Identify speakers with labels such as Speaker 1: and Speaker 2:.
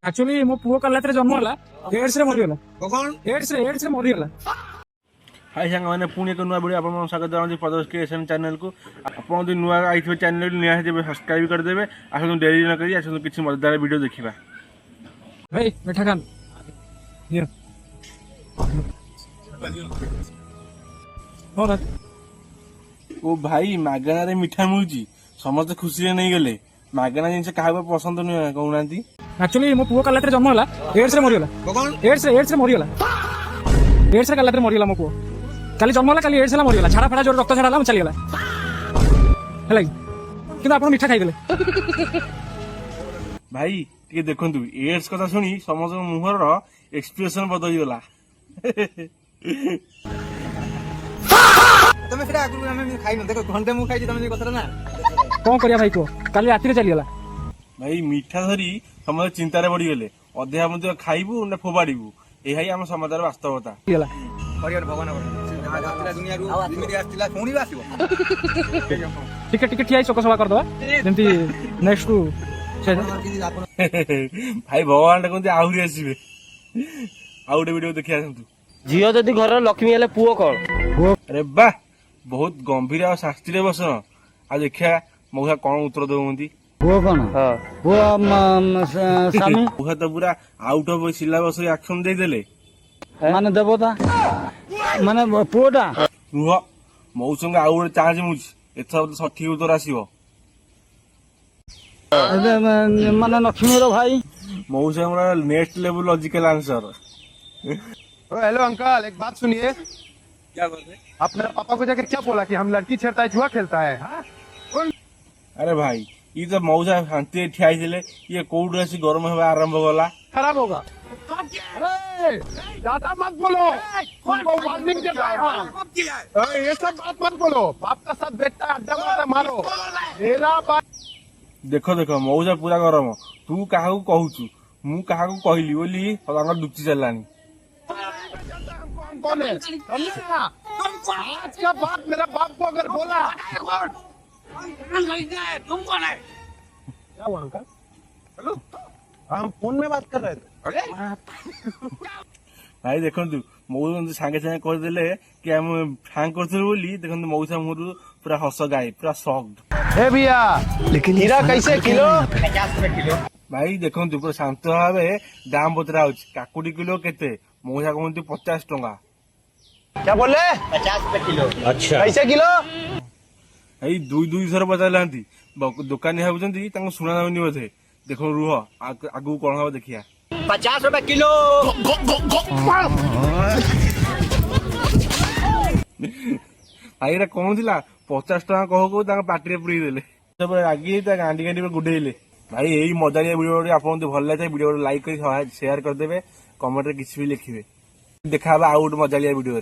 Speaker 1: Actually मो पुओ काल रात जन्म होला एड्स रे मरिगला कोन एड्स रे मरिगला।
Speaker 2: हाय सांग मैंने पुणी एक नुआ वीडियो आप स्वागत जनाऊँ प्रदोष क्रिएशन चैनल को। आप नुआ आई चैनल निहाती सब्सक्राइब करदेवे। आसतु डेरी न करी आसतु किसी मजेदार वीडियो देखा।
Speaker 1: भाई मिठा खान
Speaker 2: ओ भाई मागणार मिठा मिलूँ समस्त खुशी नहीं गले मागना जिन क्या पसंद नुह कहूना।
Speaker 1: एक्चुअली मो पुओ काल रात जन्म होला एड्स रे मरिगला एड्स रे मरिगला एड्स रे काल रात मरिगला मो पुओ काली जन्म होला काली एड्स होला मरिगला छाड़ा फाड़ा जो रक्त छाड़ा होला चलीगला है कि आप मिठा खाई
Speaker 2: भाई टे देखु एड्स कथा शुणी समस्त मुहर एक्सप्रेशन बदल गला।
Speaker 1: कौन करिया भाई को काली राति चलीगला
Speaker 2: भाई मिठा धरी समस्त चिंतार बढ़ीगले अधा मध्य खाइबू ना फोबाड़ू यही आम समाजर वास्तवता।
Speaker 1: टिके टिके ठिया चोक सभा करदवा जेंती नेक्स्ट को
Speaker 2: भाई भगवान कहते आहरी आसबे आउ गोटे वीडियो देखि आसतु।
Speaker 3: झील जदि घर लक्ष्मी हेले पुओ कौन?
Speaker 2: अरे वाह बहुत गंभीर और शास्त्रीय बसन आ देखिया मौसा कौन उत्तर दौंती।
Speaker 3: पुओ कौन? पुओ स्वामी
Speaker 2: मौसा तो पूरा आउट ऑफ सिलेबस एक्शन दे देले
Speaker 3: माने देवता माने पुओटा
Speaker 2: रुह मौसंग आउ गोटे चान्स मुझे एथर सठिक उत्तर आसो
Speaker 3: माने लक्ष्मी भाई
Speaker 2: मौसा next level logical answer.
Speaker 4: Hello uncle एक बात सुनिए। क्या बोल रहे? आप मेरे पापा को जाकर क्या बोला कि हम लड़की छेड़ता है जुआ खेलता है हा?
Speaker 2: अरे भाई ये तो मौसा शांति ठियाई दिले ये कोड आसी गरम होगा आरंभ गला
Speaker 4: खराब होगा। अरे ज्यादा मत बोलो वार्निंग देता है। ये सब बात मत बोलो बाप का साथ बेटा अड्डा मारा मारो मेरा बात
Speaker 2: देखो देखो मौसा पूरा गरम तू क्या कहूचु मु क्या कहली बोली दुखी चलानी।
Speaker 4: कौन है आज का बात मेरा बाप को अगर बोला तुम कौन है? क्या हुआ अंकल? हेलो हम फोन में बात कर रहे थे।
Speaker 2: भाई देखो मौसा सांगे सांगे कहदेले कि हम फांग करते देखो मौसा मुहर पूरा हस गाय पूरा सॉफ्ट।
Speaker 4: हे भैया लेकिन हीरा कैसे किलो? 50 रुपए किलो।
Speaker 2: भाई देखो पूरा शांत भाव दाम बतरा काकुड़ी किलो केते मौसा कहते 50 टंका।
Speaker 4: क्या बोले? 50 रुपए किलो। अच्छा कैसे किलो?
Speaker 2: यही दुई दुई थर पचाराती दुकानी भाई शुणा जाऊनी बोधे देखो रुह आगू कौन हम देखिया।
Speaker 3: 50 रुपए किलो।
Speaker 2: भाई कौन थी 50 टका कह कह पार्टी पुरी देले आगे गांडी गांडी गुडेले। भाई यही मजारिया वीडियो आपको भल लगे वीडियो लाइक कर शेयर करदे कमेंट किसी भी लिखे देखा आउ गोटे मजारिया वीडियो।